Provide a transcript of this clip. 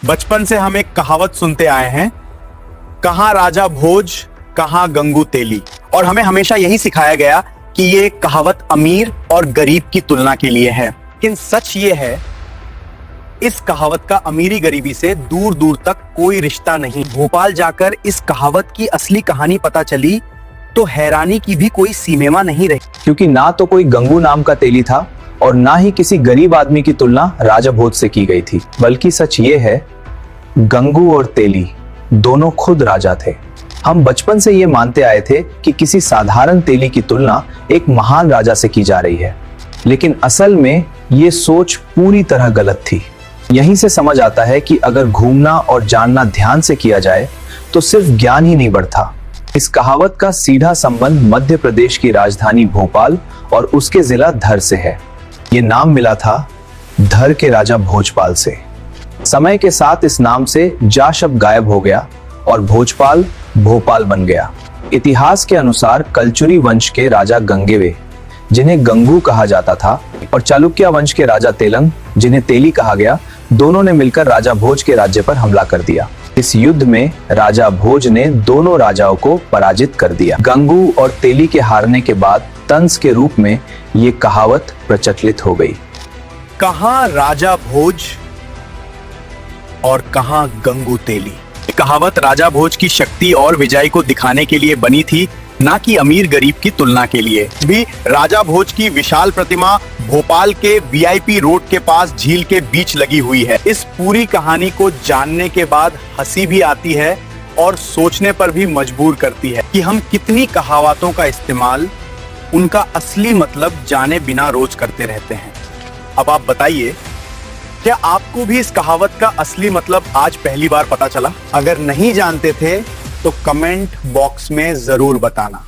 बचपन से हम एक कहावत सुनते आए हैं, कहां राजा भोज कहां गंगू तेली। और हमें हमेशा यही सिखाया गया कि ये कहावत अमीर और गरीब की तुलना के लिए है। लेकिन सच ये है, इस कहावत का अमीरी गरीबी से दूर दूर तक कोई रिश्ता नहीं। भोपाल जाकर इस कहावत की असली कहानी पता चली तो हैरानी की भी कोई सीमा नहीं रही, क्योंकि ना तो कोई गंगू नाम का तेली था और ना ही किसी गरीब आदमी की तुलना राजा भोज से की गई थी। बल्कि सच ये है, गंगू और तेली दोनों खुद राजा थे। हम बचपन से ये मानते आए थे कि किसी साधारण तेली की तुलना एक महान राजा से की जा रही है, लेकिन असल में ये सोच पूरी तरह गलत थी। यहीं से समझ आता है कि अगर घूमना और जानना ध्यान से किया जाए तो सिर्फ ज्ञान ही नहीं बढ़ता। इस कहावत का सीधा संबंध मध्य प्रदेश की राजधानी भोपाल और उसके जिला धर से है। ये नाम मिला था धर के राजा भोजपाल से। समय के साथ इस नाम से जा शब्द गायब हो गया और भोजपाल भोपाल बन गया। इतिहास के अनुसार कलचुरी वंश के राजा गंगेवे, जिन्हें गंगू कहा जाता था, और चालुक्य वंश के राजा तेलंग, जिन्हें तेली कहा गया, दोनों ने मिलकर राजा भोज के राज्य पर हमला कर दिया। इस युद्ध में राजा भोज ने दोनों राजाओं को पराजित कर दिया। गंगू और तेली के हारने के बाद तंज के रूप में ये कहावत प्रचलित हो गई। कहां राजा भोज और कहां गंगू तेली। कहावत राजा भोज की शक्ति और विजय को दिखाने के लिए बनी थी, ना कि अमीर गरीब की तुलना के लिए। भी राजा भोज की विशाल प्रतिमा भोपाल के वीआईपी रोड के पास झील के बीच लगी हुई है। इस पूरी कहानी को जानने के बाद हंसी भी आती है और सोचने पर भी मजबूर करती है कि हम कितनी कहावतों का इस्तेमाल उनका असली मतलब जाने बिना रोज करते रहते हैं। अब आप बताइए, क्या आपको भी इस कहावत का असली मतलब आज पहली बार पता चला? अगर नहीं जानते थे तो कमेंट बॉक्स में जरूर बताना।